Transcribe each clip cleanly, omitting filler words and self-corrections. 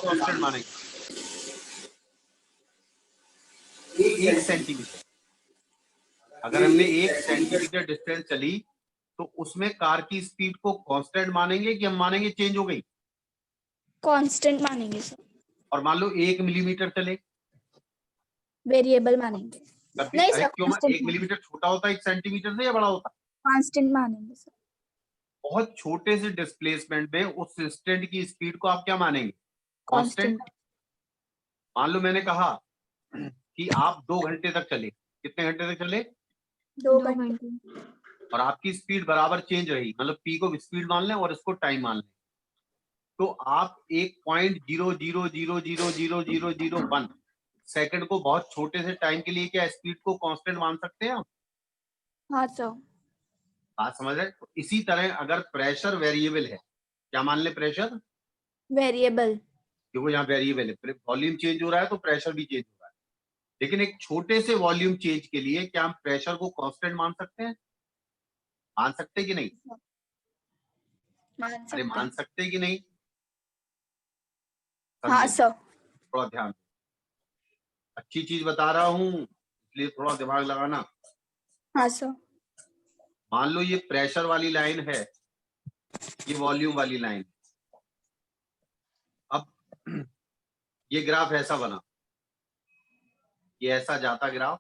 Constant मानेंगे? 1 centimetre. अगर हमने 1 सेंटीमीटर डिस्टेंस चली तो उसमें कार की स्पीड को कांस्टेंट मानेंगे कि हम मानेंगे चेंज हो गई? कांस्टेंट मानेंगे सर। और मान लो 1 मिलीमीटर चले, वेरिएबल मानेंगे। नहीं अरे सर, क्यों? 1 मिलीमीटर छोटा होता है 1 सेंटीमीटर से या बड़ा होता? कांस्टेंट मानेंगे सर। बहुत छोटे से डिस्प्लेसमेंट में उस इंस्टेंट की स्पीड को आप क्या मानेंगे? कांस्टेंट। मान लो मैंने कहा कि आप 2 घंटे तक चले, कितने घंटे तक चले? 2 घंटे। और आपकी स्पीड बराबर चेंज रही, मतलब पी को स्पीड मान लें और इसको टाइम मान लें, तो आप 1.000000001 सेकंड को बहुत छोटे से टाइम के लिए क्या स्पीड को कांस्टेंट मान सकते हैं? हाँ सर। बात समझ रहे? तो इसी तरह अगर प्रेशर वेरिएबल है, क्या मान ले? प्रेशर वेरिएबल, क्योंकि यहाँ वेरिएबल है, वॉल्यूम चेंज हो रहा है तो प्रेशर भी चेंज हो रहा है। लेकिन एक छोटे से वॉल्यूम चेंज के लिए क्या हम प्रेशर को कांस्टेंट मान सकते हैं? मान सकते कि नहीं? अरे मान सकते कि नहीं? हाँ सर। थोड़ा ध्यान, अच्छी चीज बता रहा हूं इसलिए थोड़ा दिमाग लगाना। हाँ सर। मान लो ये प्रेशर वाली लाइन है, ये वॉल्यूम वाली लाइन। अब ये ग्राफ ऐसा बना, ये ऐसा जाता ग्राफ,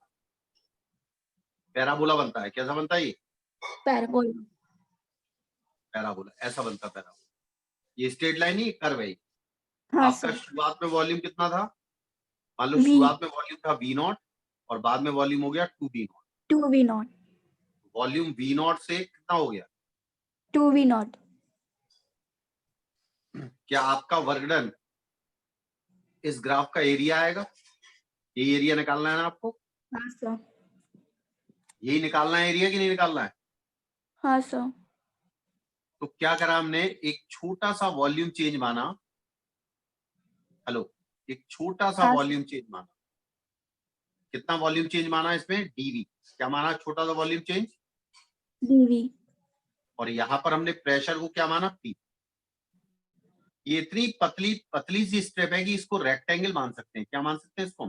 पैराबोला बनता है। कैसा बनता है ये? पैराबोला। पैराबोला ऐसा बनता है। पैराबोला ये स्ट्रेट लाइन ही कर्व है। हाँ आपका सर। शुरुआत में वॉल्यूम कितना था? मान लो V, शुरुआत में वॉल्यूम था V0 और बाद में वॉल्यूम हो गया 2V0। 2V0, वॉल्यूम V0 से कितना हो गया? 2V0। क्या आपका वर्क डन इस ग्राफ का एरिया आएगा? ये एरिया निकालना है ना आपको? हाँ सर। यही निकालना है एरिया कि नहीं निकालना है? हाँ सर। तो क्या करा हमने? एक छोटा सा वॉल्यूम चेंज माना। हेलो, एक छोटा सा हाँ वॉल्यूम चेंज माना। कितना वॉल्यूम चेंज माना इसमें? डीवी। क्या माना? छोटा सा वॉल्यूम चेंज। DV। और यहां पर हमने प्रेशर को क्या माना? पी। ये इतनी पतली पतली सी स्टेप है कि इसको रेक्टेंगल मान सकते हैं। क्या मान सकते हैं इसको?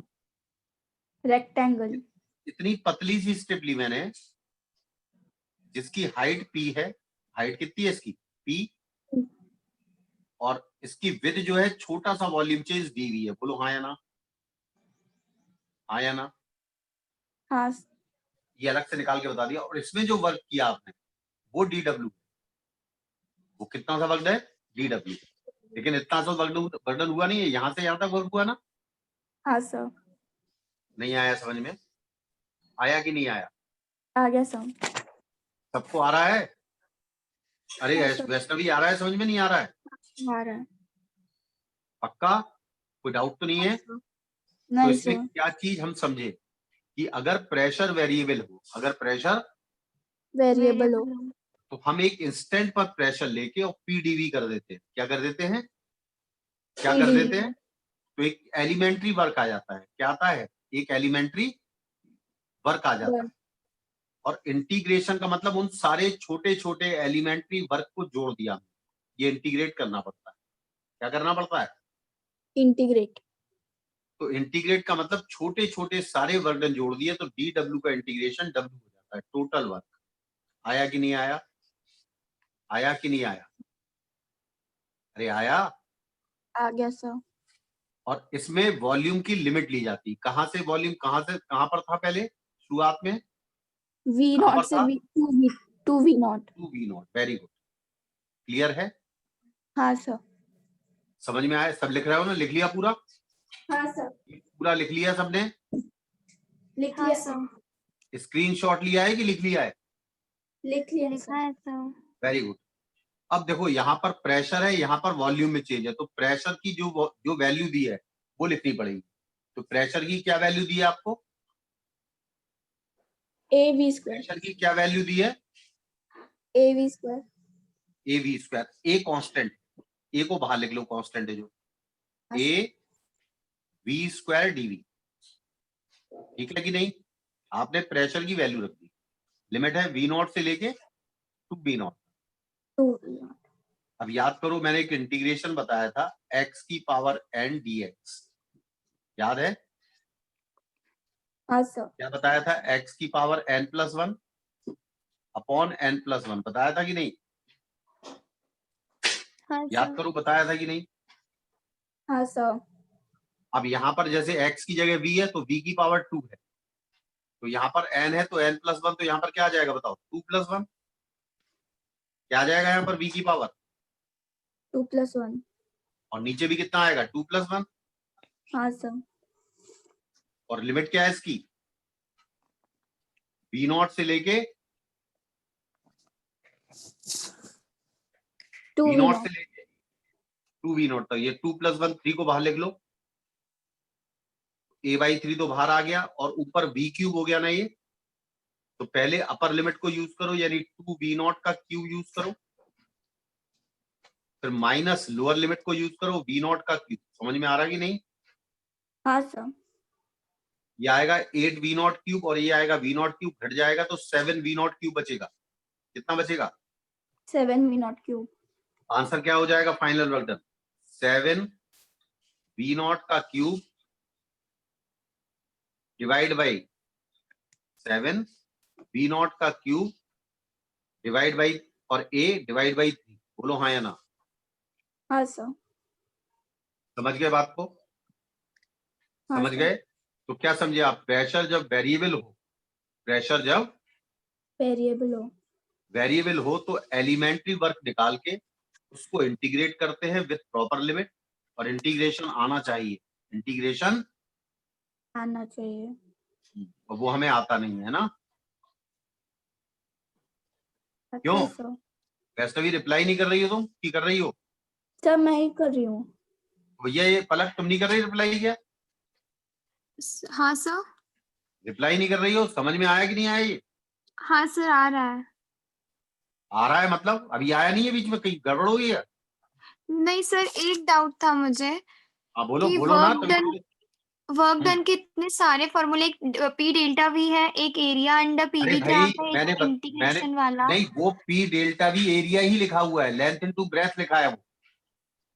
रेक्टेंगल। इतनी पतली सी स्टेप ली मैंने जिसकी हाइट पी है। हाइट कितनी है इसकी? पी। और इसकी विड्थ जो है, छोटा सा वॉल्यूम चेंज डीवी है। बोलो हाँ या ना? हाँ या ना? हाँ। ये अलग से निकाल के बता दिया। और इसमें जो वर्क किया आपने वो डीडब्ल्यू। वो कितना सा वर्क है? डीडब्ल्यू। लेकिन इतना सा वर्डन हुआ नहीं है, यहाँ से यहाँ तक वर्क हुआ ना? हाँ सर। नहीं आया समझ में? आया कि नहीं आया? आ गया सर। सबको आ रहा है? अरे हाँ सर। वैष्णवी आ रहा है? समझ में नहीं आ रहा है? आ रहा है। पक्का? कोई डाउट तो नहीं है? तो नहीं इसमें सर। क्या चीज हम समझे कि अगर प्रेशर वेरिएबल हो, अगर प्रेशर वेरिएबल हो, तो हम एक इंस्टेंट पर प्रेशर लेके और पीडीवी कर देते हैं। क्या कर देते हैं? क्या कर देते हैं? तो एक एलिमेंट्री वर्क आ जाता है। क्या आता है? एक एलिमेंट्री वर्क आ जाता है। और इंटीग्रेशन का मतलब उन सारे छोटे छोटे एलिमेंट्री वर्क को जोड़ दिया। ये इंटीग्रेट करना पड़ता है। क्या करना पड़ता है? इंटीग्रेट। तो इंटीग्रेट का मतलब छोटे छोटे सारे वर्डन जोड़ दिए तो डी डब्ल्यू का इंटीग्रेशन डब्ल्यू हो जाता है, टोटल वर्क। आया कि नहीं आया? आया कि नहीं आया? अरे आया। आ गया सर। और इसमें वॉल्यूम की लिमिट ली जाती। कहां से वॉल्यूम, कहां से कहां पर था पहले शुरुआत में? कहां V0 पर से था? V2V0। 2V0। Very good. Clear है? हाँ सर। समझ में आया? सब लिख रहे हो ना? लिख लिया पूरा? हाँ सर। पूरा लिख लिया सबने? लिख लिया सर। स्क्रीनशॉट लिया है कि लिख लिया है? लिख लिया सर। Very good. अब देखो यहाँ पर प्रेशर है, यहाँ पर वॉल्यूम में चेंज है, तो प्रेशर की जो वैल्यू दी है वो लिखनी पड़ेगी। तो प्रेशर की क्या वैल्यू दी है आपको? AV square. प्रेशर की क्या वैल्यू दी है? AV square. A V square. A constant, A को बाहर लिख लो, कांस्टेंट है जो। A V square DV. ठीक है कि नहीं? आपने प्रेशर की वैल्यू रख दी। लिमिट है V0 से लेके टू V0। अब याद करो, मैंने एक इंटीग्रेशन बताया था x की पावर n dx, याद है? हाँ सर। क्या बताया था? x की पावर n+1 अपॉन n+1 बताया था कि नहीं? हाँ याद सर। करो, बताया था कि नहीं? हाँ सर। अब यहाँ पर जैसे x की जगह v है तो v की पावर 2 है, तो यहाँ पर n है तो n+1, तो यहाँ पर क्या आ जाएगा बताओ? 2+1। क्या आ जाएगा यहाँ पर v की पावर? 2+1। और नीचे भी कितना आएगा? 2+1। हाँ सर। और लिमिट क्या है इसकी? v0 से लेके v0 से लेके 2v0 तक, ये 2+1 3 को बाहर लिख लो, a/3 तो बाहर आ गया, और ऊपर v³ हो गया ना ये, तो पहले अपर लिमिट को यूज करो, यानी 2v0 का क्यूब यूज करो, फिर माइनस लोअर लिमिट को यूज करो, v0 का क्यूब। समझ में आ रहा कि नहीं? हाँ सर। ये आएगा 8v0 क्यूब और ये आएगा v0 क्यूब, घट जाएगा तो 7v0 क्यूब बचेगा। कितना बचेगा? 7v0 cube. आंसर क्या हो जाएगा फाइनल वर्क डन? 7v0 का क्यूब डिवाइड बाई 7v0 का क्यूब डिवाइड बाई, और a डिवाइड बाई 3। बोलो हाँ या ना? हाँ सर। समझ गए बात को? हाँ समझ सर। गए? तो क्या समझे आप? प्रेशर जब वेरिएबल हो, प्रेशर जब वेरिएबल हो तो एलिमेंट्री वर्क निकाल के उसको इंटीग्रेट करते हैं विद प्रॉपर लिमिट, और इंटीग्रेशन आना चाहिए, इंटीग्रेशन आना चाहिए। वो हमें आता नहीं है ना? क्यों? अच्छा सर। वैसे भी रिप्लाई नहीं कर रही हो तुम, की कर रही हो? सर मैं ही कर रही हूँ। भैया ये पलक, तुम नहीं कर रही रिप्लाई? क्या हाँ सर। रिप्लाई नहीं कर रही हो? समझ में आया कि नहीं आया? ये हाँ सर, आ रहा है। आ रहा है मतलब अभी आया नहीं है, बीच में कहीं गड़बड़ हुई है? नहीं सर, एक डाउट था मुझे हाँ बोलो, कि बोलो ना वर्क डन के इतने सारे फॉर्मूले, पी डेल्टा वी है, एक एरिया अंडर अरे पीवी भाई, क्या है, एक मैंने इंटीग्रेशन वाला। नहीं, वो पी डेल्टा भी एरिया ही लिखा हुआ है, लेंथ इनटू ब्रेथ लिखा है। वो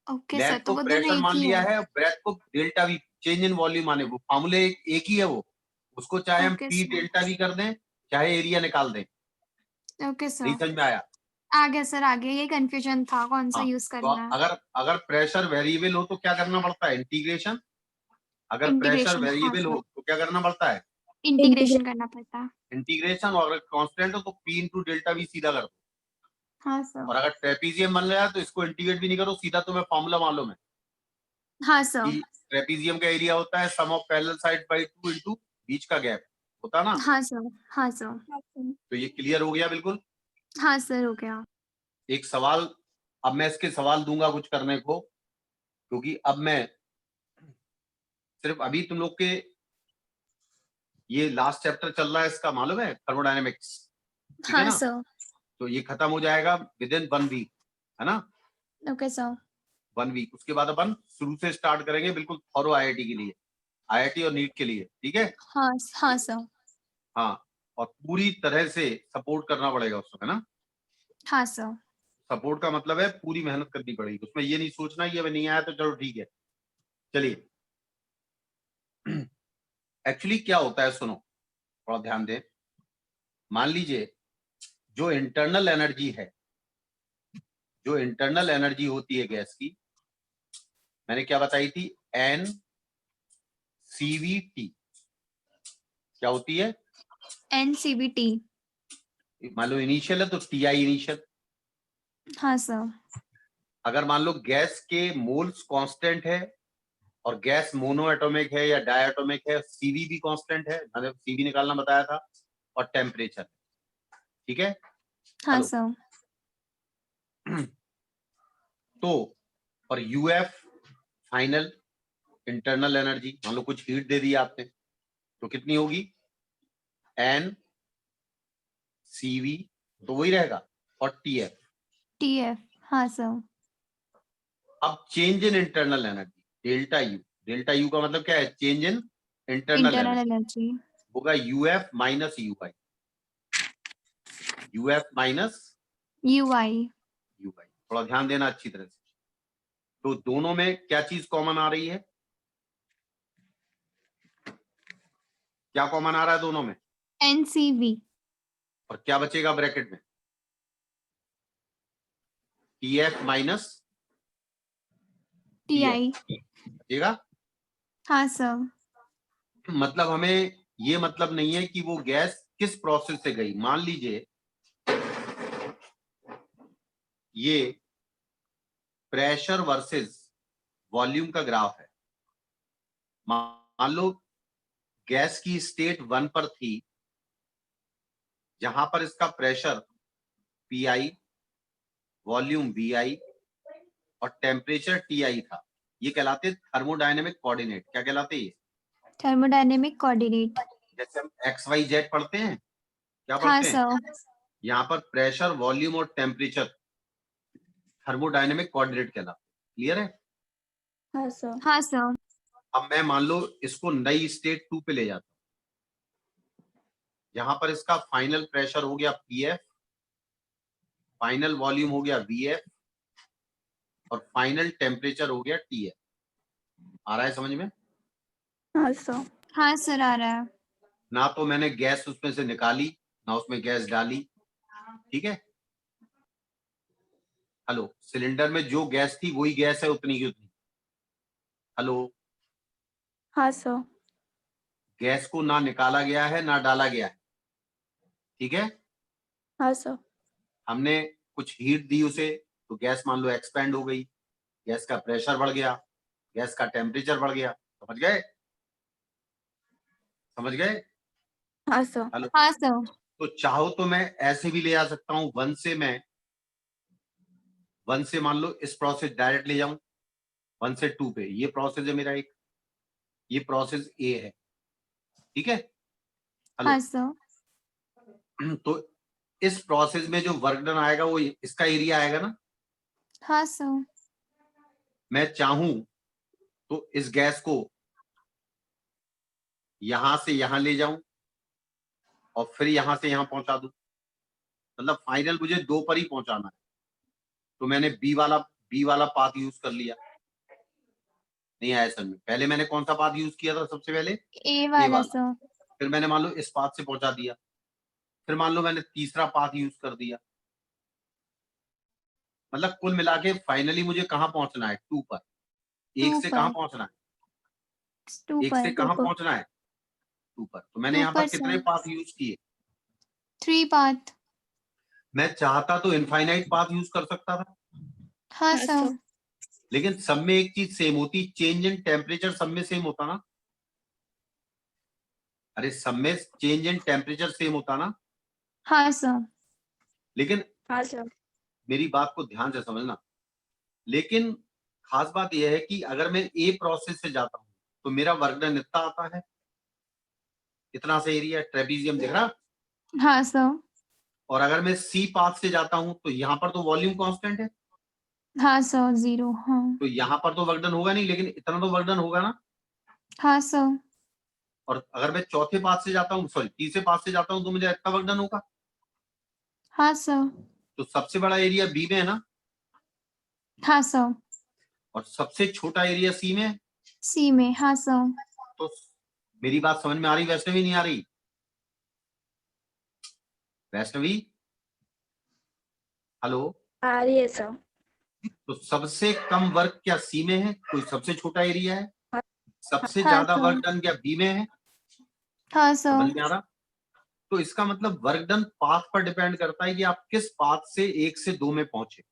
ओके सर, लेंथ तो को वो दोनों प्रेशर एक मान ही लिया है। है, ब्रेथ को delta we, change in volume माने वो फॉर्मूले एक ही है वो। उसको चाहे हम okay P sir. Delta we कर दें, चाहे एरिया निकाल दें। ओके नहीं सर, समझ में आया? आ गया सर, आ गया। ये कंफ्यूजन था कौन सा हाँ, यूज तो करना है। अगर अगर प्रेशर वेरिएबल हो तो क्या करना पड़ता है? इंटीग्रेशन। अगर प्रेशर इंटीग्रेशन, हाँ वेरिएबल सर, हो तो क्या करना पड़ता है? इंटीग्रेशन करना पड़ता है। इंटीग्रेशन। और अगर कांस्टेंट हो तो पी इंटू डेल्टा वी सीधा कर दो। हाँ सर। और अगर ट्रेपीजियम बन रहा है तो इसको इंटीग्रेट भी नहीं करो, सीधा तुम्हें फॉर्मूला मालूम है हाँ सर। कि ट्रेपीजियम का एरिया होता है sum of parallel side by 2 into बीच का गैप, होता ना? हाँ सर। हाँ सर। तो ये क्लियर हो गया बिल्कुल? हाँ सर, हो गया। एक सवाल, अब मैं इसके सवाल दूंगा कुछ करने को, क्योंकि अब मैं सिर्फ अभी तुम लोग के ये लास्ट चैप्टर चल रहा है इसका, मालूम है, थर्मोडायनेमिक्स, ठीक है हाँ ना? सर। तो ये खत्म हो जाएगा विद इन 1 वीक, है ना? Okay sir. 1 वीक, उसके बाद अपन शुरू से स्टार्ट करेंगे बिल्कुल थॉरो आईआईटी के लिए, आईआईटी और नीट के लिए, ठीक है? हाँ हाँ सर। हाँ, और पूरी तरह से सपोर्ट करना पड़ेगा उसमें, है ना? हाँ सर। सपोर्ट का मतलब है पूरी मेहनत करनी पड़ेगी उसमें, ये नहीं सोचना कि हमें नहीं आया तो चलो ठीक है। चलिए, एक्चुअली क्या होता है, सुनो थोड़ा ध्यान दें। मान लीजिए जो इंटरनल एनर्जी है, जो इंटरनल एनर्जी होती है गैस की, मैंने क्या बताई थी? N C V T. क्या होती है? NCVT। मान लो इनिशियल है तो टीआई इनिशियल। हाँ सर। अगर मान लो गैस के मोल्स कांस्टेंट है और गैस मोनो एटॉमिक है या डायटोमिक है, सीवी भी कांस्टेंट है, मैंने सीवी निकालना बताया था, और टेम्परेचर, ठीक है? हाँ हेलो। सर। तो और यूएफ फाइनल इंटरनल एनर्जी, मान लो कुछ हीट दे दी आपने, तो कितनी होगी? एन सीवी, तो वही रहेगा, और टीएफ। TF। हाँ सर। अब change in internal energy delta U, delta U का मतलब क्या है? Change in internal internal energy, energy. होगा UF minus UI, UF minus UI। UI. थोड़ा ध्यान देना अच्छी तरह से। तो दोनों में क्या चीज कॉमन आ रही है? क्या कॉमन आ रहा है दोनों में? NCV और क्या बचेगा ब्रैकेट में? TF minus TI। बचेगा। हाँ सर। मतलब हमें ये मतलब नहीं है कि वो गैस किस प्रोसेस से गई। मान लीजिए ये प्रेशर वर्सेस वॉल्यूम का ग्राफ है। मान लो गैस की स्टेट 1 पर थी, जहां पर इसका प्रेशर PI, वॉल्यूम VI और टेम्परेचर TI था। ये कहलाते थर्मोडायनेमिक कोऑर्डिनेट। क्या कहलाते ये? Thermodynamic coordinate. जैसे हम XYZ पढ़ते हैं, क्या हाँ पढ़ते हैं? सर। यहाँ पर प्रेशर, वॉल्यूम और टेम्परेचर थर्मोडायनेमिक कोऑर्डिनेट कहलाते। क्लियर है? हाँ सर। हाँ सर। अब मैं मान लो इसको नई स्टेट 2 पे ले जाता हूं, जहां पर इसका फाइनल प्रेशर हो गया PF, फाइनल वॉल्यूम हो गया VF और फाइनल टेम्परेचर हो गया TF। आ रहा है समझ में? हाँ सर। हाँ सर आ रहा है। ना तो मैंने गैस उसमें से निकाली, ना उसमें गैस डाली। ठीक है? हेलो, सिलेंडर में जो गैस थी वही गैस है, उतनी की उतनी। हेलो, हाँ सर। गैस को ना निकाला गया है ना डाला गया है। ठीक है? हाँ सर। हमने कुछ हीट दी उसे, तो गैस मान लो एक्सपेंड हो गई, गैस का प्रेशर बढ़ गया, गैस का टेम्परेचर बढ़ गया। समझ गए? समझ गए? हाँ सर। हेलो, हाँ सर। तो चाहो तो मैं ऐसे भी ले आ सकता हूं। वन से मान लो इस प्रोसेस डायरेक्ट ले जाऊं 1 से 2 पे। ये प्रोसेस है मेरा एक, ये प्रोसेस A है। ठीक है? हेलो, हाँ सर। तो इस प्रोसेस में जो वर्क डन आएगा वो इसका एरिया आएगा ना। हाँ सर। मैं चाहूं तो इस गैस को यहां से यहां ले जाऊं और फिर यहां से यहां पहुंचा दूं। मतलब फाइनल मुझे 2 पर ही पहुंचाना है। तो मैंने बी वाला पाथ यूज कर लिया। नहीं आया सर में। पहले मैंने कौन सा पाथ यूज किया था? सबसे पहले A ए वाला वाला। सर। फिर मैंने मान लो इस पाथ से पहुंचा दिया। फिर मान लो मैंने तीसरा पाथ यूज कर दिया। मतलब कुल मिला के फाइनली मुझे कहां पहुंचना है? 2 पर। 1 2 से कहां पर। पहुंचना है? 2 1 से पर। कहां ऊपर। पहुंचना है? 2 पर। तो मैंने 2 यहाँ पर पर कितने सर। पाथ यूज किए? 3 पाथ। मैं चाहता तो इनफाइनाइट पाथ यूज कर सकता था, हाँ हाँ सर। सर। लेकिन सब में एक चीज सेम होती, चेंज इन टेम्परेचर सब में सेम होता ना। अरे सब में चेंज इन टेम्परेचर सेम होता ना। हाँ सर। लेकिन हाँ सर। मेरी बात को ध्यान से समझना। लेकिन खास बात यह है कि अगर मैं ए प्रोसेस से जाता हूं तो मेरा वर्क डन इतना आता है, इतना सा एरिया ट्रेपीजियम दिख रहा। हाँ सर। और अगर मैं सी पाथ से जाता हूं तो यहां पर तो वॉल्यूम कांस्टेंट है, हाँ सर 0। हाँ। तो यहां पर तो वर्क डन होगा नहीं, लेकिन इतना तो वर्क डन होगा ना। हाँ सर। और अगर मैं चौथे पाथ से जाता हूँ, सॉरी तीसरे पाथ से जाता हूँ, तो मुझे इतना वर्क डन होगा। हाँ सर। तो सबसे बड़ा एरिया बी में है ना, हाँ सर। और सबसे छोटा एरिया सी में है। C में। हाँ सर। तो मेरी बात समझ में आ रही वैष्णवी? नहीं आ रही वैष्णवी? हेलो, आ रही है सर। तो सबसे कम वर्क क्या सी में है? कोई सबसे छोटा एरिया है? हाँ। सबसे हाँ ज्यादा सर। वर्क डन क्या बी में है? हाँ समझ सर। में आ रहा? तो इसका मतलब वर्क डन पाथ पर डिपेंड करता है कि आप किस पाथ से 1 से 2 में पहुंचे।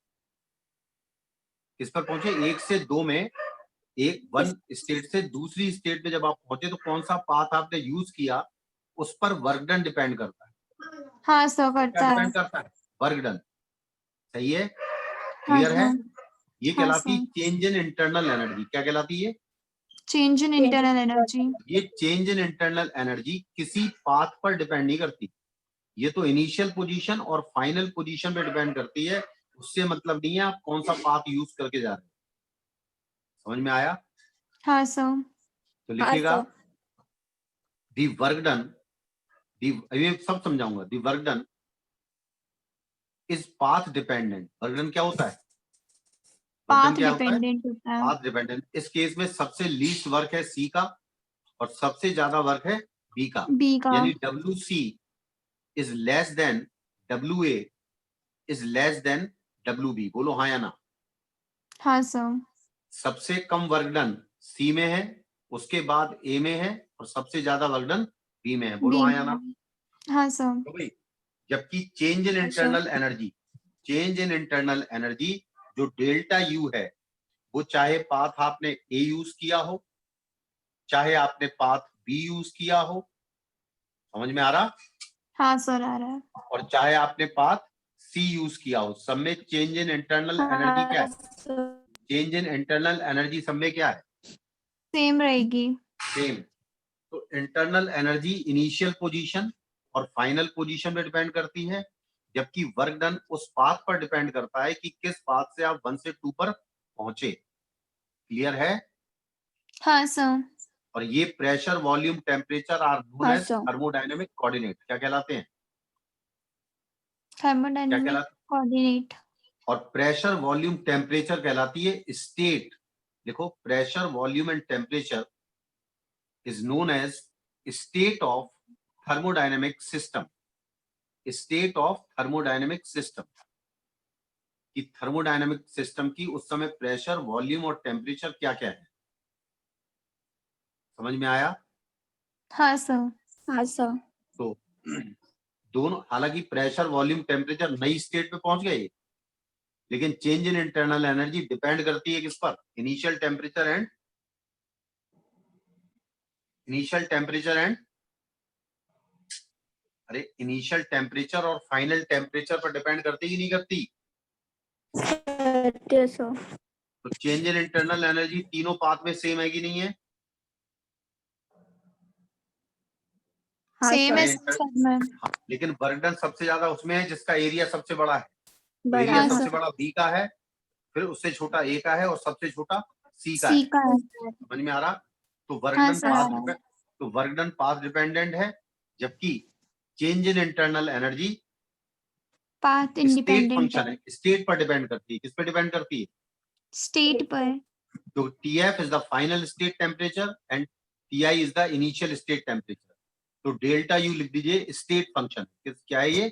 किस पर पहुंचे? 1 से 2 में। एक वन स्टेट से दूसरी स्टेट में जब आप पहुंचे तो कौन सा पाथ आपने यूज किया, उस पर वर्क डन डिपेंड करता है। हाँ सर क्या करता है। डिपेंड करता है? Work done. सही है? हाँ क्लियर है? सर। ये हाँ कहलाती sir. Change in internal energy. क्या कहलाती है? Change in internal energy. ये चेंज इन इंटरनल एनर्जी किसी पाथ पर डिपेंड नहीं करती। ये तो इनिशियल पोजीशन और फाइनल पोजीशन पे डिपेंड करती है। उससे मतलब नहीं है आप कौन सा पाथ यूज करके जा रहे हैं। समझ में आया? हाँ सर। तो हाँ लिखिएगा सर। दी वर्क डन, दी, ये सब समझाऊंगा। The work done is path dependent. Work done क्या होता है? पाथ क्या होता है? डिपेंडेंट होता है। Path dependent. इस केस में सबसे लीस्ट वर्क है सी का और सबसे ज्यादा वर्क है बी का, बी का। यानी WC is less than WA is less than WB। बोलो हाँ या ना? हाँ सर। सबसे कम वर्क डन सी में है, उसके बाद ए में है और सबसे ज्यादा वर्क डन बी में है। बोलो बी हाँ या ना? हाँ सर। तो भाई जबकि change in internal energy, change in internal energy जो डेल्टा यू है, वो चाहे पाथ आपने ए यूज किया हो, चाहे आपने पाथ बी यूज किया हो, समझ में आ रहा? हाँ सर आ रहा है। और चाहे आपने पाथ सी यूज किया हो, सब में चेंज इन इंटरनल एनर्जी क्या है? चेंज इन इंटरनल एनर्जी सब में क्या है? सेम रहेगी। सेम। तो इंटरनल एनर्जी इनिशियल पोजीशन और फाइनल पोजीशन पे डिपेंड करती है, जबकि वर्क डन उस पाथ पर डिपेंड करता है कि किस पाथ से आप 1 से 2 पर पहुंचे। क्लियर है? हाँ सर। और ये pressure, volume, temperature are known हाँ एज सर। Thermodynamic coordinate. क्या कहलाते हैं? क्या थर्मोडायनेमिक कहलाते? कोऑर्डिनेट। और प्रेशर, वॉल्यूम, टेम्परेचर कहलाती है स्टेट। देखो, pressure, volume and temperature is known as state of thermodynamic system. State of thermodynamic system कि थर्मोडायनेमिक सिस्टम की उस समय प्रेशर, वॉल्यूम और टेम्परेचर क्या क्या है। समझ में आया? हाँ सर। हाँ सर। तो दोनों, हालांकि प्रेशर, वॉल्यूम, टेम्परेचर नई स्टेट पे पहुंच गए, लेकिन change in internal energy depend करती है किस पर? इनिशियल टेम्परेचर एंड अरे इनिशियल टेम्परेचर और फाइनल टेम्परेचर पर डिपेंड करती ही नहीं करती। सर। तो चेंज इन इंटरनल एनर्जी तीनों पाथ में सेम है कि नहीं है? हाँ सेम है सर। सब में। हाँ, लेकिन वर्क डन सबसे ज्यादा उसमें है जिसका एरिया सबसे बड़ा है। तो बड़ा एरिया हाँ सबसे सर। बड़ा बी का है, फिर उससे छोटा ए का है और सबसे छोटा सी का सी है। का है। समझ में आ रहा? तो वर्क हाँ डन सर आ रहा है। पाथ डिपेंडेंट है, जबकि change in internal energy path state independent function है। है, स्टेट पर डिपेंड करती है। किस पर डिपेंड करती है? स्टेट पर। तो TF is the final state temperature and TI is the initial state temperature. तो डेल्टा यू लिख दीजिए स्टेट फंक्शन। क्या है ये?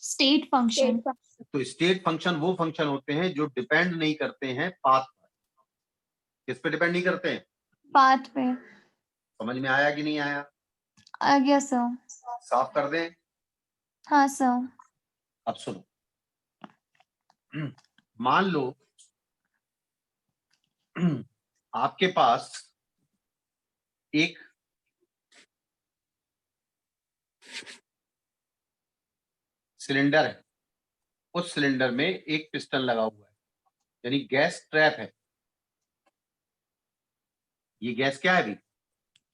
State function. तो स्टेट फंक्शन वो फंक्शन होते हैं जो डिपेंड नहीं करते हैं पाथ पर। किस पे डिपेंड नहीं करते हैं? पाथ पे। समझ में आया कि नहीं आया? आ गया सर। साफ कर दें? हाँ सर। अब सुनो, मान लो आपके पास एक सिलेंडर है, उस सिलेंडर में एक पिस्टन लगा हुआ है, यानी गैस ट्रैप है। ये गैस क्या है अभी?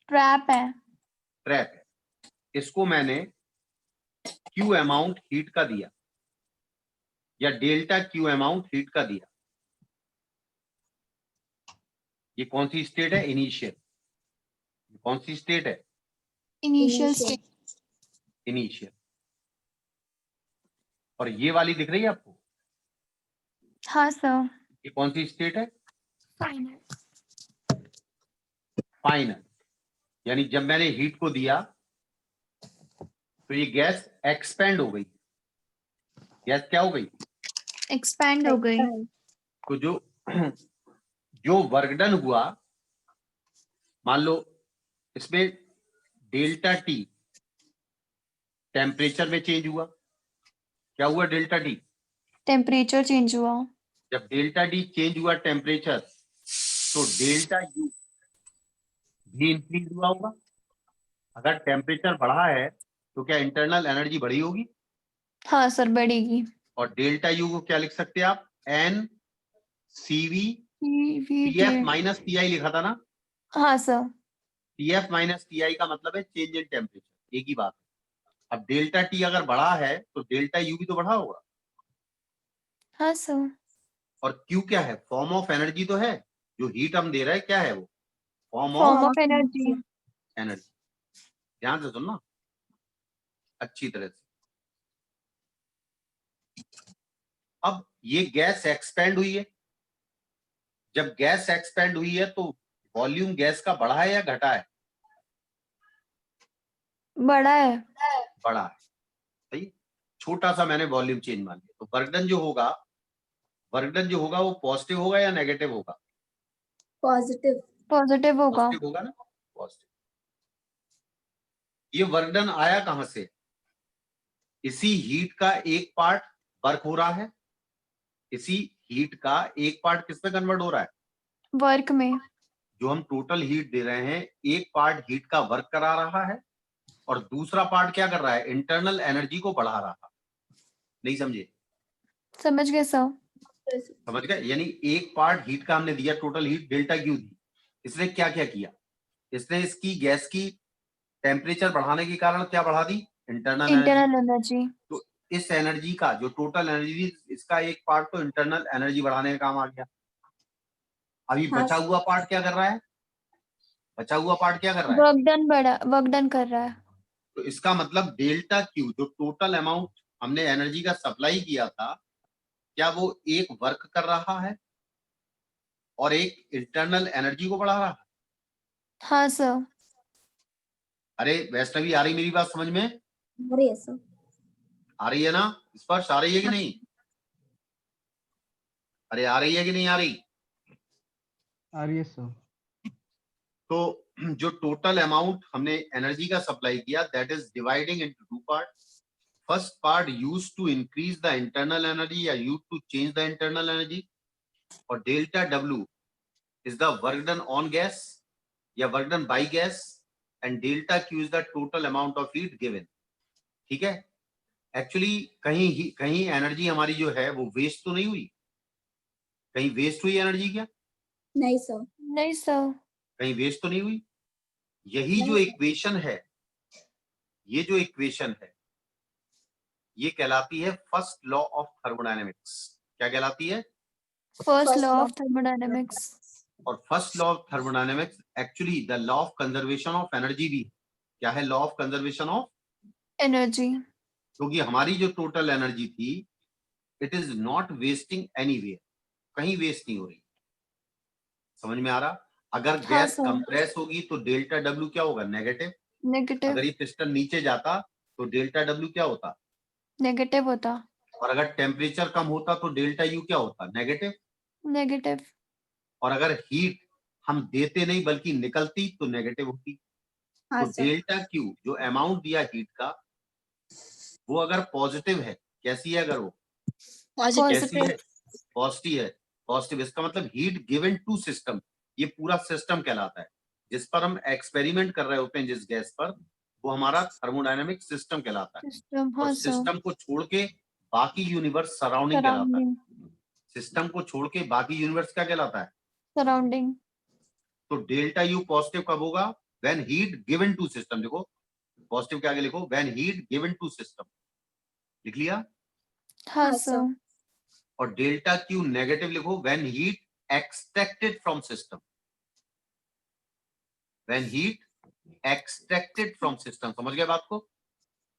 ट्रैप है। ट्रैप है। इसको मैंने Q अमाउंट हीट का दिया या डेल्टा Q अमाउंट हीट का दिया। ये कौन सी स्टेट है? इनिशियल। कौन सी स्टेट है? Initial state. इनिशियल। और ये वाली दिख रही है आपको? हाँ सर। ये कौन सी स्टेट है? फाइनल। फाइनल। यानी जब मैंने हीट को दिया तो ये गैस एक्सपेंड हो गई। गैस क्या हो गई? एक्सपैंड हो गई। तो जो वर्क डन हुआ, मान लो इसमें डेल्टा T टेम्परेचर में चेंज हुआ। क्या हुआ? Delta T। टेम्परेचर चेंज हुआ। जब डेल्टा T चेंज हुआ टेम्परेचर, तो डेल्टा U भी इंक्रीज हुआ होगा। अगर टेम्परेचर बढ़ा है तो क्या इंटरनल एनर्जी बढ़ी होगी? हाँ सर बढ़ेगी। और डेल्टा यू को क्या लिख सकते हैं आप? N CV T. TF minus TI लिखा था ना? हाँ सर। TF माइनस TI का मतलब है चेंज इन टेम्परेचर, एक ही बात है। अब डेल्टा T अगर बढ़ा है तो डेल्टा यू भी तो बढ़ा होगा। हाँ सर। और Q क्या है? फॉर्म ऑफ एनर्जी तो है। जो हीट हम दे रहे हैं क्या है वो? Form form of of energy. Energy. ध्यान से सुनना अच्छी तरह से। अब ये गैस एक्सपेंड हुई है, जब गैस एक्सपेंड हुई है तो वॉल्यूम गैस का बढ़ा है या घटा है? बड़ा है। बढ़ा है। सही। छोटा सा मैंने वॉल्यूम चेंज मान लिया, तो वर्क डन जो होगा वो पॉजिटिव होगा या नेगेटिव होगा? पॉजिटिव। पॉजिटिव होगा। पॉजिटिव होगा ना, पॉजिटिव। ये वर्क डन आया कहां से? इसी हीट का एक पार्ट वर्क हो रहा है, इसी हीट का एक पार्ट किस में कन्वर्ट हो रहा है? वर्क में। जो हम टोटल हीट दे रहे हैं, एक पार्ट हीट का वर्क करा रहा है और दूसरा पार्ट क्या कर रहा है? इंटरनल एनर्जी को बढ़ा रहा है। नहीं समझे? समझ गए सर। समझ गए? यानी एक पार्ट हीट का हमने दिया, टोटल हीट डेल्टा क्यू दी। इसने क्या क्या किया? इसने इसकी गैस की टेम्परेचर बढ़ाने के कारण क्या बढ़ा दी? Internal energy. Internal energy. तो इस एनर्जी का जो टोटल एनर्जी, इसका एक पार्ट तो इंटरनल एनर्जी बढ़ाने का काम आ गया। अभी हाँ। बचा हुआ पार्ट क्या कर रहा है? बचा हुआ पार्ट क्या कर रहा है? वर्क डन कर रहा है। तो इसका मतलब डेल्टा क्यू, जो टोटल अमाउंट हमने एनर्जी का सप्लाई किया था, क्या वो एक वर्क कर रहा है और एक इंटरनल एनर्जी को बढ़ा रहा है? हाँ सर। अरे वैष्णवी, आ रही मेरी बात समझ में? अरे सर। आ रही है ना? स्पर्श आ रही है कि नहीं? अरे आ रही है कि नहीं आ रही? आ रही है सर। तो जो टोटल अमाउंट हमने एनर्जी का सप्लाई किया, that is dividing into two part. First part used to increase the internal energy या used to change the internal energy, और delta W is the work done on gas या work done by gas, and delta Q is the total amount of heat given. ठीक है? Actually कहीं energy हमारी जो है वो वेस्ट तो नहीं हुई? कहीं वेस्ट हुई एनर्जी क्या? नहीं सर। नहीं सर। कहीं वेस्ट तो नहीं हुई। यही जो नहीं। इक्वेशन है, ये जो इक्वेशन है, ये कहलाती है फर्स्ट लॉ ऑफ थर्मोडायनेमिक्स। क्या कहलाती है? First law of thermodynamics. और first law of thermodynamics actually the law of conservation of energy भी है। क्या है? Law of conservation of, energy. क्योंकि हमारी जो टोटल एनर्जी थी, it is not wasting anywhere, कहीं वेस्ट नहीं हो रही। समझ में आ रहा? अगर हाँ गैस सर। कंप्रेस होगी तो डेल्टा डब्ल्यू क्या होगा? नेगेटिव। नेगेटिव। अगर ये पिस्टन नीचे जाता तो डेल्टा डब्ल्यू क्या होता? नेगेटिव होता। और अगर टेम्परेचर कम होता तो डेल्टा यू क्या होता? नेगेटिव। नेगेटिव। और अगर हीट हम देते नहीं बल्कि निकलती तो नेगेटिव होती। हाँ तो सर। डेल्टा क्यू जो अमाउंट दिया हीट का, वो अगर पॉजिटिव है, कैसी है? अगर वो कैसी पॉजिटिव। है? पॉजिटिव है। पॉजिटिव, इसका मतलब हीट गिवन टू सिस्टम, ये पूरा सिस्टम कहलाता है। जिस पर हम एक्सपेरिमेंट कर रहे होते हैं, जिस गैस पर, वो हमारा थर्मोडायनेमिक सिस्टम कहलाता है। सिस्टम। और हाँ सर। सिस्टम को छोड़ के बाकी यूनिवर्स सराउंडिंग कहलाता है। सराउंडिंग। सिस्टम को छोड़ के बाकी यूनिवर्स क्या कहलाता है? सराउंडिंग। तो डेल्टा यू पॉजिटिव कब होगा? When heat given to system. देखो पॉजिटिव के आगे लिखो when heat given to system. लिख लिया? हाँ हाँ, सर। और डेल्टा क्यू नेगेटिव लिखो when heat extracted from system. When heat extracted from system. समझ गए बात को?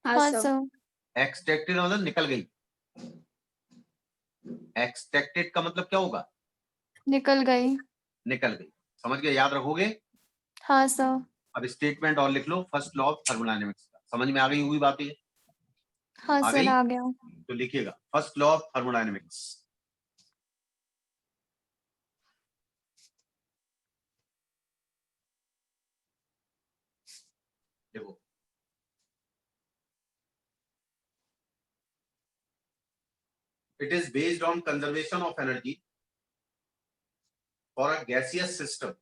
हाँ हाँ सर। सर। एक्सट्रैक्टेड मतलब निकल गई। एक्सट्रैक्टेड का मतलब क्या होगा? निकल गई। निकल गई। समझ गए? याद रखोगे? हाँ सर। अब स्टेटमेंट और लिख लो फर्स्ट लॉ ऑफ थर्मोडायनेमिक्स का। समझ में आ गई होगी बात ये? हाँ आ सर गई? आ गया। तो लिखिएगा फर्स्ट लॉ ऑफ थर्मोडायनेमिक्स। देखो, it is based on conservation of energy for a gaseous system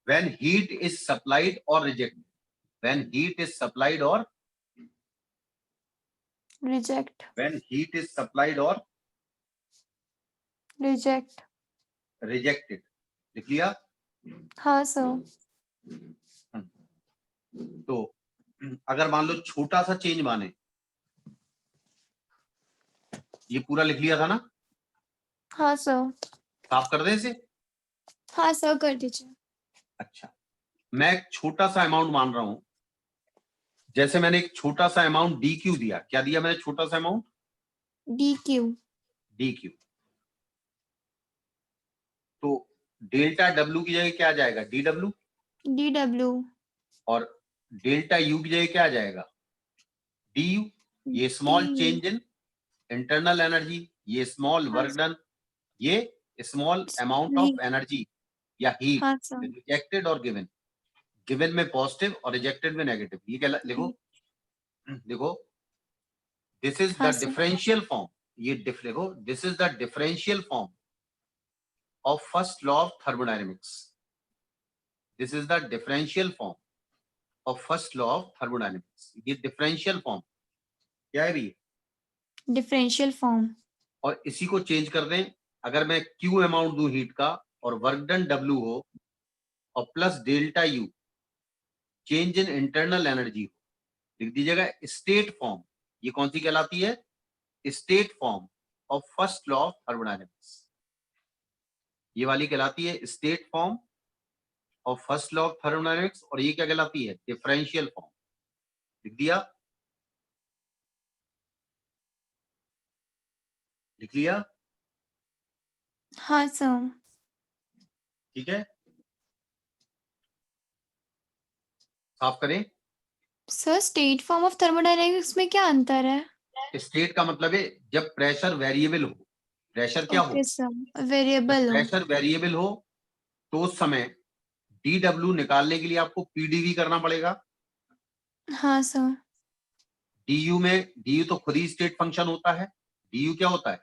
when heat is supplied or rejected. When heat is supplied or reject. when heat is supplied or reject. rejected. लिख लिया? हाँ sir. तो अगर मान लो छोटा सा change माने, ये पूरा लिख लिया था ना? हाँ सर। साफ कर दें इसे? हाँ सर कर दीजिए। अच्छा, मैं एक छोटा सा अमाउंट मान रहा हूं। जैसे मैंने एक छोटा सा अमाउंट डी क्यू दिया। क्या दिया मैंने? छोटा सा अमाउंट DQ. DQ। तो डेल्टा W की जगह क्या आ जाएगा? DW। DW. और डेल्टा U की जगह क्या आ जाएगा? DU। ये small DU. Change in internal energy, ये स्मॉल हाँ वर्क डन, ये स्मॉल अमाउंट ऑफ एनर्जी या हीट हाँ सर। रिजेक्टेड और गिवन। गिवन में पॉजिटिव और रिजेक्टेड में नेगेटिव। ये क्या लिखो? देखो, दिस इज हाँ द सर। Differential form. ये देखो, this is the differential form of first law of thermodynamics. This is the differential form of first law of thermodynamics. ये डिफरेंशियल फॉर्म क्या है भी? Differential form. और इसी को चेंज कर दें, अगर मैं क्यू अमाउंट दूं हीट का और वर्क डन डब्ल्यू हो और plus delta U change in internal energy हो, लिख दीजिएगा स्टेट फॉर्म। ये कौन सी कहलाती है? State form of first law of thermodynamics. ये वाली कहलाती है state form of first law of thermodynamics. और ये क्या कहलाती है? Differential form. लिख दिया? लिख लिया? हाँ सर। ठीक है, साफ करें। Sir state form of thermodynamics में क्या अंतर है? स्टेट का मतलब है जब प्रेशर वेरिएबल हो। प्रेशर क्या हो? ओके सर, जब वेरिएबल हो। प्रेशर वेरिएबल हो तो उस समय DW निकालने के लिए आपको PdV करना पड़ेगा। हाँ सर। DU तो खुद ही स्टेट फंक्शन होता है। DU क्या होता है?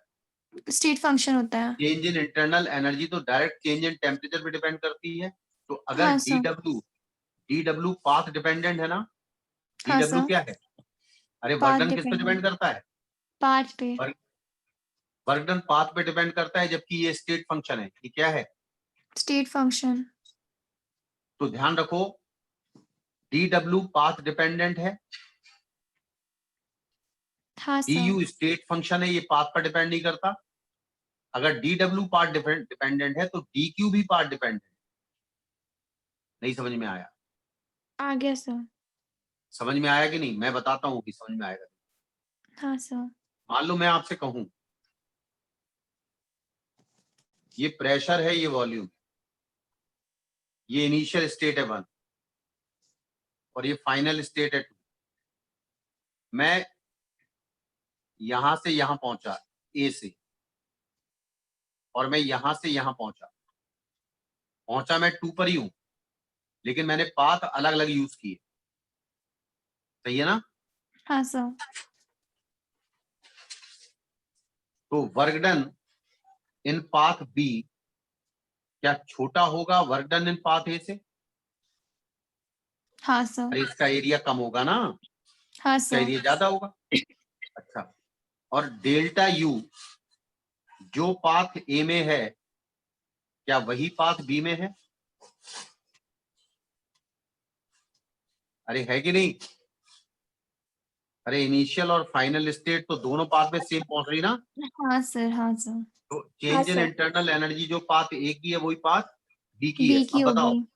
स्टेट फंक्शन होता है। चेंज इन इंटरनल एनर्जी तो डायरेक्ट चेंज इन टेम्परेचर पे डिपेंड करती है। तो अगर हाँ सर। DW पाथ डिपेंडेंट है ना? हाँ DW सर। क्या है? अरे पाथ वर्कडन किस पे डिपेंडेंट। डिपेंड करता है? पाथ पे। वर्कडन पाथ पे डिपेंड करता है, जबकि ये स्टेट फंक्शन है। ये क्या है? State function. तो ध्यान रखो, DW पाथ डिपेंडेंट है, हाँ सर। DU स्टेट फंक्शन है, ये पाथ पर डिपेंड नहीं करता। अगर DW पार्ट डिपेंडेंट है तो DQ भी पार्ट डिपेंडेंट है। नहीं समझ में आया? आ गया सर। समझ में आया कि नहीं? मैं बताता हूँ कि समझ में आएगा। हाँ सर। मान लो मैं आपसे कहूं ये प्रेशर है, ये वॉल्यूम, ये इनिशियल स्टेट है 1 और ये फाइनल स्टेट है 2। मैं यहां से यहां पहुंचा A से, और मैं यहां से यहां पहुंचा मैं 2 पर ही हूं, लेकिन मैंने पाथ अलग अलग यूज किए। सही है ना? हाँ सर। तो work done in path B क्या छोटा होगा work done in path A से? हाँ सर। अरे इसका एरिया कम होगा ना, हाँ इसका सर। एरिया ज्यादा होगा। अच्छा, और डेल्टा यू जो पाथ A में है क्या वही पाथ B में है? अरे है कि नहीं? अरे इनिशियल और फाइनल स्टेट तो दोनों पाथ में सेम पहुंच रही ना। हाँ सर। हाँ सर। तो हाँ change in sir. Internal energy जो पाथ A की है वही पाथ B की है। बी की अब बताओ, होगी।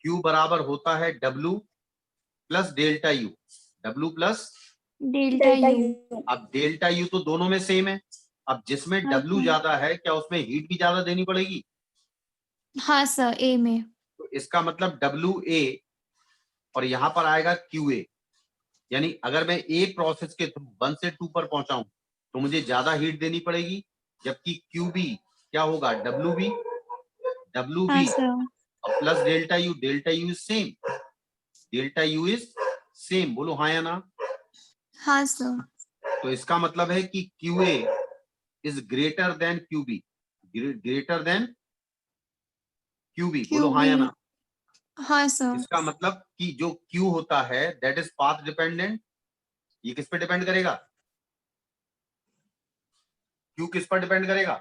Q बराबर होता है W plus delta U. W plus delta delta U. You. अब डेल्टा यू तो दोनों में सेम है। अब जिसमें हाँ W सर। ज्यादा है क्या उसमें हीट भी ज्यादा देनी पड़ेगी? हाँ सर, ए में। तो इसका मतलब WA और यहां पर आएगा QA। यानी अगर मैं एक प्रोसेस के थ्रू 1 से 2 पर पहुंचाऊं तो मुझे ज्यादा हीट देनी पड़ेगी, जबकि QB क्या होगा? WB। हाँ WB सर। और plus delta U. Delta you is same. Delta U is same. बोलो हाँ या ना? हाँ सर। तो इसका मतलब है कि QA is greater than QB। Greater than QB। बोलो हाँ क्यूबी। या ना? हाँ सर। इसका मतलब कि जो Q होता है दैट इज पाथ डिपेंडेंट। ये किस पे डिपेंड करेगा? Q किस पर डिपेंड करेगा?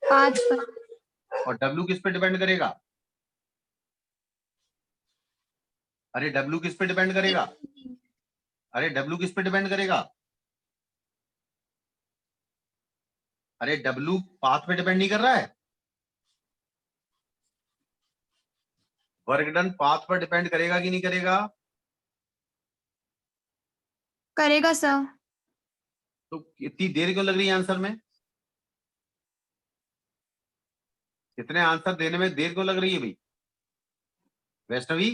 पाथ पर। और W किस पे डिपेंड करेगा? अरे W किस पे डिपेंड करेगा? अरे W किस पे डिपेंड करेगा? अरे W पाथ पे डिपेंड नहीं कर रहा है। वर्क डन पाथ पर डिपेंड करेगा कि नहीं करेगा? करेगा सर। तो इतनी देर क्यों लग रही है आंसर में? इतने आंसर देने में देर क्यों लग रही है भाई? वैष्णवी,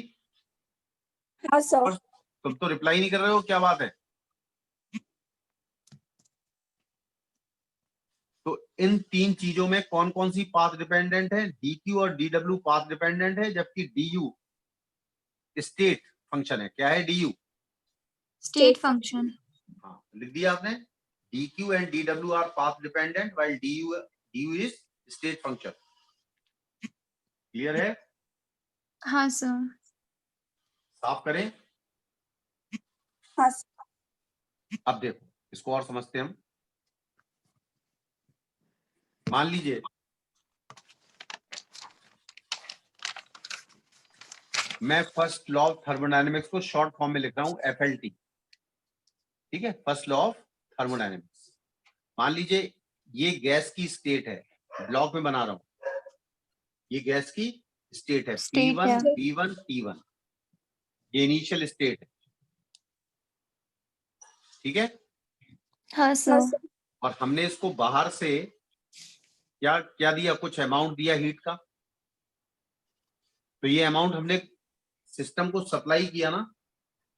हाँ सर। तुम तो रिप्लाई नहीं कर रहे हो, क्या बात है? तो इन तीन चीजों में कौन कौन सी पाथ डिपेंडेंट है? डीक्यू और डीडब्ल्यू पाथ डिपेंडेंट है, जबकि डीयू स्टेट फंक्शन है। क्या है डीयू? State function. हाँ, लिख दिया आपने। डीक्यू एंड डीडब्ल्यू are path dependent while dU is state function. Clear है? हाँ सर। साफ करें। हाँ सर। अब देखो, इसको और समझते हैं हम। मान लीजिए मैं फर्स्ट लॉ ऑफ थर्मोडायनेमिक्स को शॉर्ट फॉर्म में लिख रहा हूं, FLT। ठीक है, फर्स्ट लॉ ऑफ थर्मोडायनेमिक्स। मान लीजिए ये गैस की स्टेट है, ब्लॉक में बना रहा हूं। ये गैस की स्टेट है, State P1 है। B1 T1, ये इनिशियल स्टेट है। ठीक है, हाँ हाँ सर। सर। और हमने इसको बाहर से क्या क्या दिया? कुछ अमाउंट दिया हीट का। तो ये अमाउंट हमने सिस्टम को सप्लाई किया ना।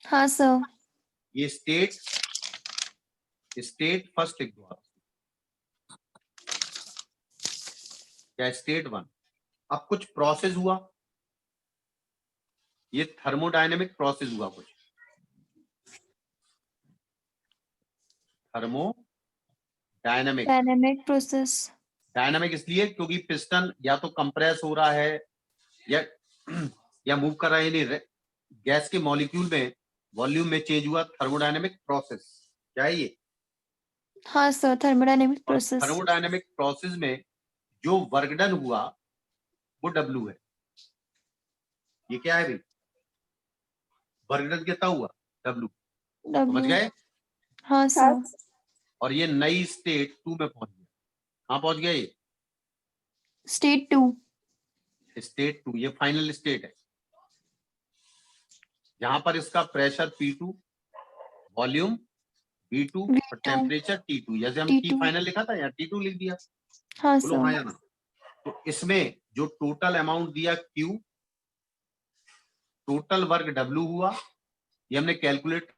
हाँ सर। ये स्टेट फर्स्ट लिख दो आप, या स्टेट 1। अब कुछ प्रोसेस हुआ, ये थर्मोडायनेमिक प्रोसेस हुआ कुछ। Thermodynamic dynamic process. डायनामिक इसलिए क्योंकि पिस्टन या तो कंप्रेस हो रहा है या मूव कर रहा है, यानी गैस के मॉलिक्यूल में वॉल्यूम में चेंज हुआ। थर्मोडायनेमिक प्रोसेस क्या है ये? हाँ sir, thermodynamic process. Thermodynamic process में जो वर्क डन हुआ वो W है। ये क्या है भाई? वर्क डन कितना हुआ? W। समझ गए? हाँ हाँ सर। और ये नई स्टेट 2 में पहुंच गया। कहां पहुंच गया ये? स्टेट 2। स्टेट 2, ये फाइनल स्टेट है, जहां पर इसका प्रेशर P2, वॉल्यूम V2 और V2, टेम्परेचर T2। जैसे हम T T2। फाइनल लिखा था, यहाँ T2 लिख दिया। हाँ बोलो हाँ सर। या ना। तो इसमें जो टोटल अमाउंट दिया Q, टोटल वर्क W हुआ, ये हमने कैलकुलेट